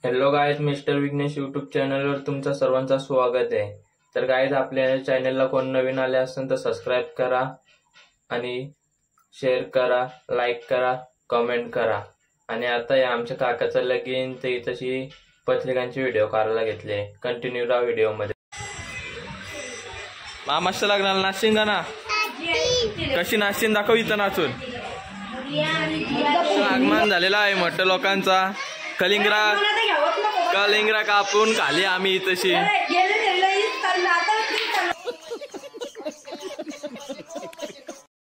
Hello guys, mister Vighnesh YouTube चॅनलवर तुमचं सर्वांचं स्वागत आहे। तर गाईज, आपल्या चॅनलला कोण नवीन आले असेल तर सबस्क्राइब करा आणि शेअर करा, लाईक करा, कमेंट करा। आणि आता या आमच्या काकाचं लगीन ते इथंची पत्रिकांची व्हिडिओ करायला घेतले। कंटिन्यू राहा व्हिडिओ मध्ये। मामाचं लग्नाला नाचशील ना? कशी नाचशील दाखव इथं नाचून। आगमन झालेला आहे मोठ्या लोकांचा। कलिंगरा कापून खाली आम्ही इथशी।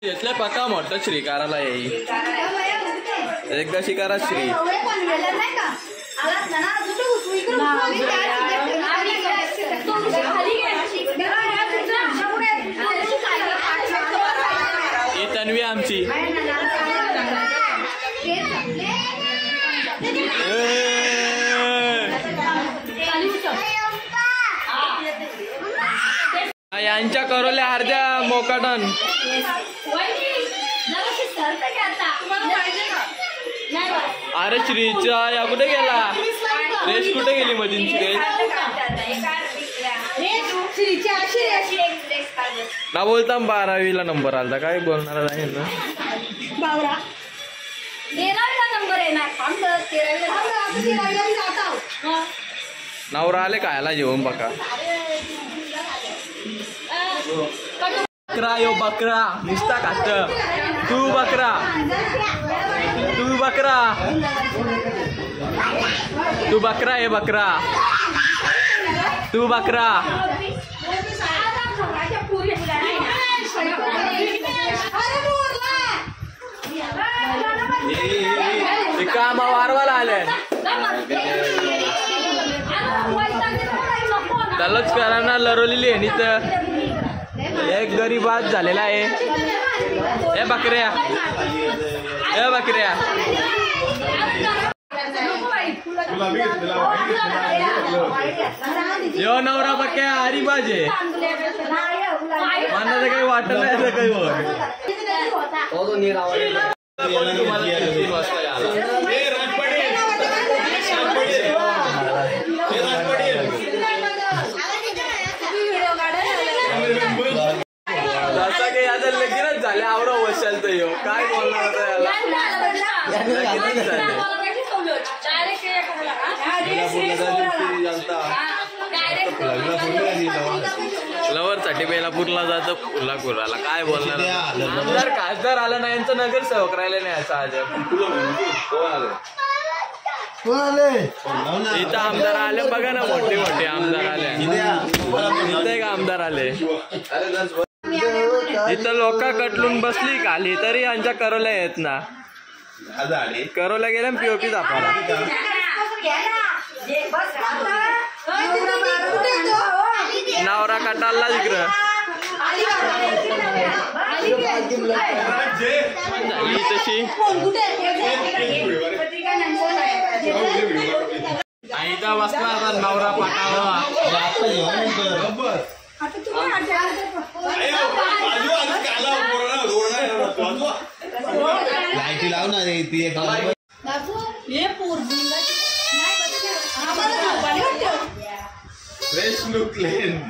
घेतलं पक्का मोठं श्रीकाराला येई एकदा शिकारा श्री। ही तन्वी आमची। यांच्या करोल्या अर्ध्या मोकाटन। अरे श्रीचा या कुठे गेला? रेश कुठे गेली मधींची रेश? ना बोलता 12वीला नंबर आलता, काय बोलणार आहे ना? नवरा आले खायला जेवण बघा। बकरा यो बकरा नुसता खात। तू बकरा, तू बकरा, तू बकरा आहे बकरा, तू बकरा। काम वारवाला आले त्यालाच करा ना लरवलेली आहे तर एक गरीब आज झालेला आहे। ए बकऱ्या, ए बकऱ्या, यो नवरा बक्या हरी बाजे मला काही वाटत नाही काही जसा काही आता लगेच झाले आवरा वशाल तर येऊ काय बोलणार होता लवर साठी पहिला पुरला जातं फुला पुराला काय बोलणार। जर खासदार आला नाही यांचं नगरसेवक राहिले नाही असं आज इथं आमदार आले बघा ना, मोठे मोठे आमदार आले। इथं एक आमदार आले, इथं लोक कटलून बसली खाली तरी यांच्या करोल्या येत ना। करोल्या गेल्या पीओपी दाखवायला। नवरा कटाला तिकडं झाली तशी। इथं बसला आता नवरा पाठावा। लाईटी लाव ना ती फ्रेश लुक लेन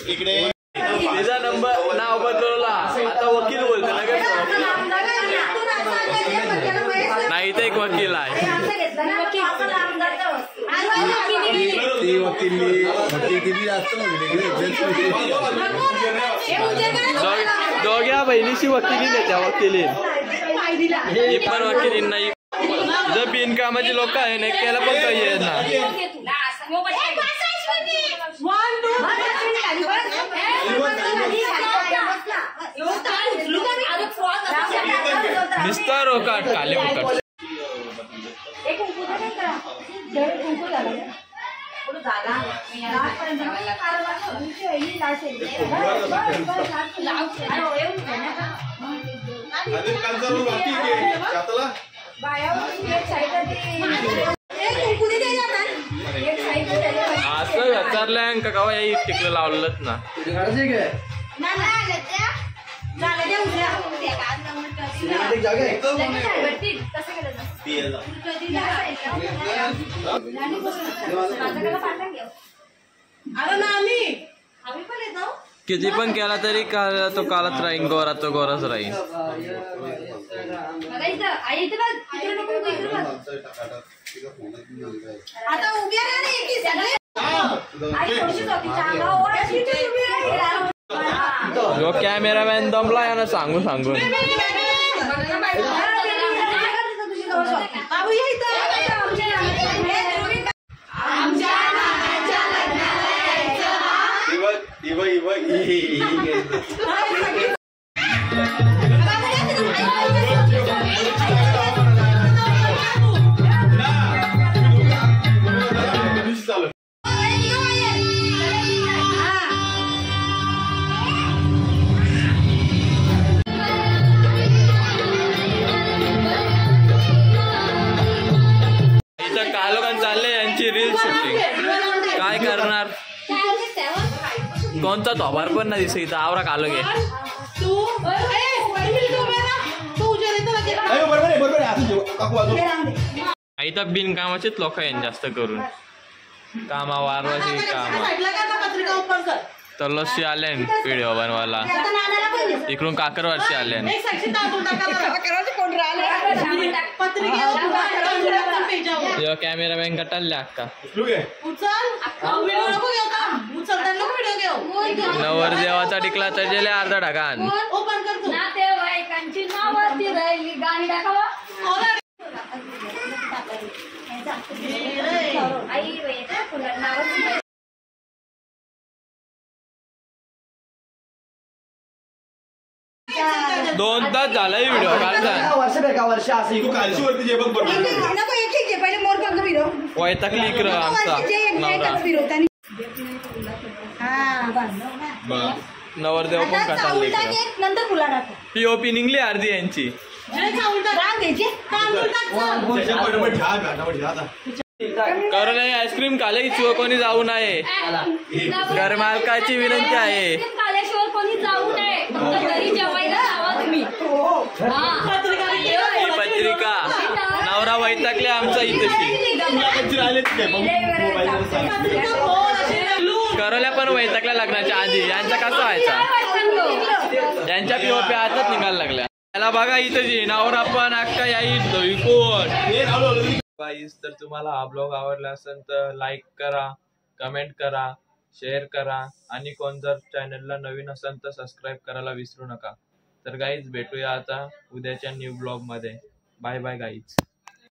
इकडे तिचा नंबर नाव बदलवला आता वकील बोलतो नाही। इथे एक वकील आहे दोघ्या बहिणीशी वकिली नाही त्या वकिली ही पण वकिली नाही। जर बिनकामाची लोक आहे ना त्याला पण काही आहे ना। निस्तार रोकाट काले उकट असं विचारलं का गावा टिकलं लावलंच ना। किती पण केला तरी तो कालच राहीन, गोरा तो गोराच राहीन. जो कॅमेरामॅन दमला यानं सांगून सांगून. कालोखान चालले यांची रील शूटिंग. काय करणार, कोणता तोबार पण नाही दिसत इथं. आवरा कालो घे. इथं बिनकामाचेच लोक आहेत जास्त करून. कामा वारवाची कामा. तलसी आले व्हिडिओ बनवायला. इकडून काकरवारशी आले. कॅमेरामॅन कटाले अक्का. नवरदेवाचा टिकला तर गेले अर्धा ढगान. दोन तास झालाय व्हिडिओ वैतागली इकडं आमचा नवरदेव पण कटाले. पीओपी निघली अर्धी यांची. करोना आईस्क्रीम खाले की कोणी जाऊ नये. घरमालकाची विनंती आहे. पत्रिका नवरा वैतागले आमचा इथेशी. करवल्या पण वैतागल्या लग्नाच्या आधी. यांचा कसा व्हायचा. यांच्या पीओपी आताच निघायला लागल्या. त्याला बघा इथं नवरा पण अक्का यायची कोण. तर तुम्हाला हा ब्लॉग आवडला असेल तर लाईक करा, कमेंट करा, शेअर करा आणि कोण जर चॅनलला नवीन असेल तर सबस्क्राईब करायला विसरू नका. तर गाईज भेटूया आता उद्याच्या न्यू ब्लॉग मध्ये. Bye bye guys.